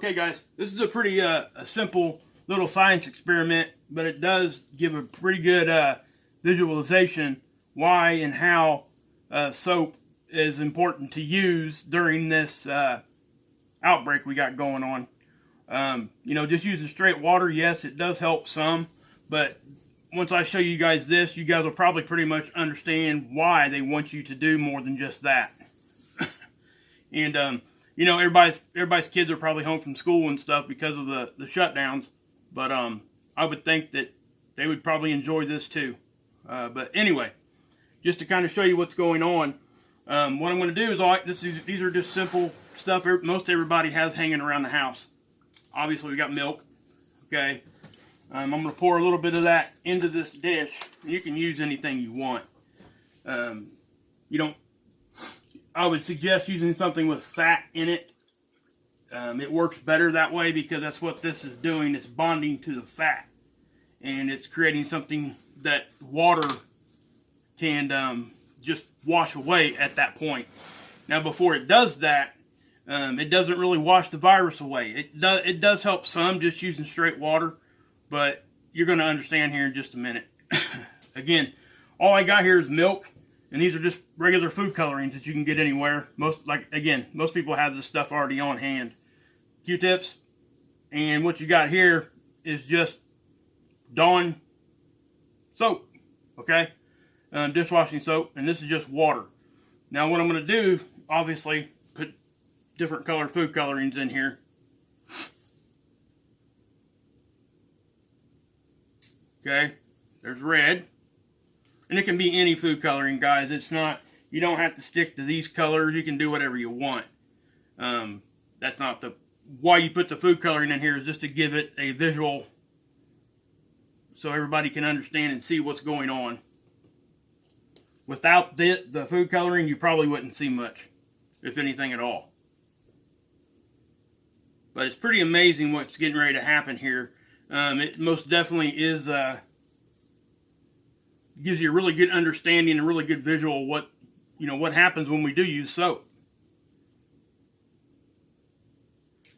Okay guys, this is a pretty a simple little science experiment, but it does give a pretty good visualization why and how soap is important to use during this outbreak we got going on. Just using straight water, yes, it does help some, but once I show you guys this, you guys will probably pretty much understand why they want you to do more than just that. And everybody's kids are probably home from school and stuff because of the shutdowns. But I would think that they would probably enjoy this too. But anyway, just to kind of show you what's going on, what I'm going to do is these are just simple stuff most everybody has hanging around the house. Obviously, we got milk. Okay, I'm going to pour a little bit of that into this dish. You can use anything you want. I would suggest using something with fat in it. It works better that way because that's what this is doing. It's bonding to the fat. And it's creating something that water can just wash away at that point. Now before it does that, it doesn't really wash the virus away. It does help some just using straight water. But you're going to understand here in just a minute. Again, all I got here is milk. And these are just regular food colorings that you can get anywhere. Most people have this stuff already on hand. Q-tips. And what you got here is just Dawn soap. Okay? Dishwashing soap. And this is just water. Now what I'm going to do, obviously, put different color food colorings in here. Okay? There's red. And it can be any food coloring, guys. It's not, you don't have to stick to these colors. You can do whatever you want. That's not why you put the food coloring in here, is just to give it a visual so everybody can understand and see what's going on. Without the food coloring, you probably wouldn't see much, if anything at all. But it's pretty amazing what's getting ready to happen here. It most definitely is... gives you a really good understanding and really good visual of what happens when we do use soap.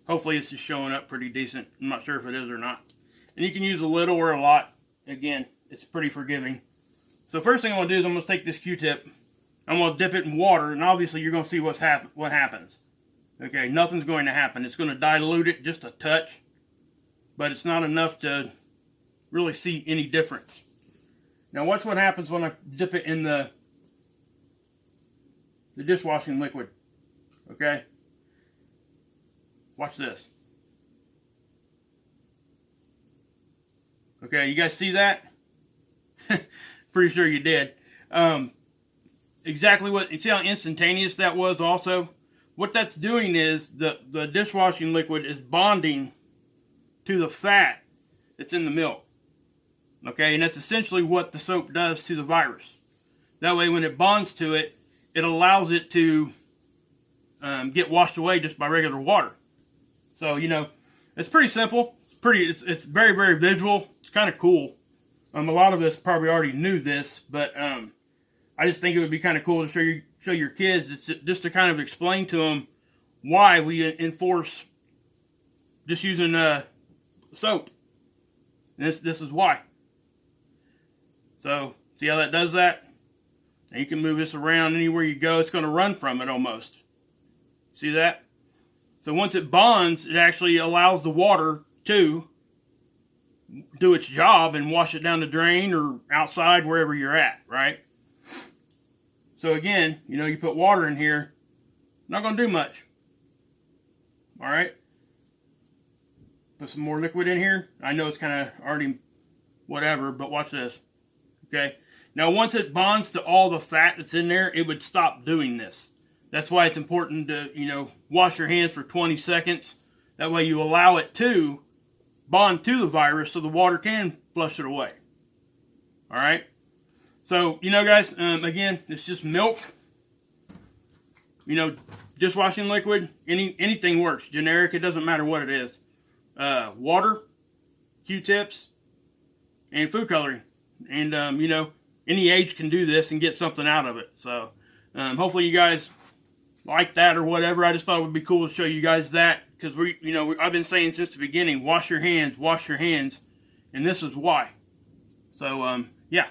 Hopefully it's just showing up pretty decent. I'm not sure if it is or not. And you can use a little or a lot. Again, it's pretty forgiving. So first thing I'm going to do is I'm going to take this Q-tip. I'm going to dip it in water, and obviously you're going to see what happens. Okay, nothing's going to happen. It's going to dilute it just a touch, but it's not enough to really see any difference. Now watch what happens when I dip it in the dishwashing liquid. Okay? Watch this. Okay, you guys see that? Pretty sure you did. Exactly what, you see how instantaneous that was also? What that's doing is the dishwashing liquid is bonding to the fat that's in the milk. Okay, and that's essentially what the soap does to the virus. That way when it bonds to it, it allows it to get washed away just by regular water. So, it's pretty simple. It's very, very visual. It's kind of cool. A lot of us probably already knew this, but I just think it would be kind of cool to show your kids, just to kind of explain to them why we enforce just using soap. And this is why. So, see how that does that? And you can move this around anywhere you go. It's going to run from it almost. See that? So once it bonds, it actually allows the water to do its job and wash it down the drain or outside, wherever you're at, right? So again, you put water in here, not going to do much. All right? Put some more liquid in here. I know it's kind of already whatever, but watch this. Okay, now once it bonds to all the fat that's in there, it would stop doing this. That's why it's important to, wash your hands for 20 seconds. That way you allow it to bond to the virus so the water can flush it away. All right. So, guys, again, it's just milk. Dishwashing liquid, anything works. Generic, it doesn't matter what it is. Water, Q-tips, and food coloring. And, any age can do this and get something out of it. So, hopefully you guys like that or whatever. I just thought it would be cool to show you guys that. because I've been saying since the beginning, wash your hands, and this is why. So, yeah.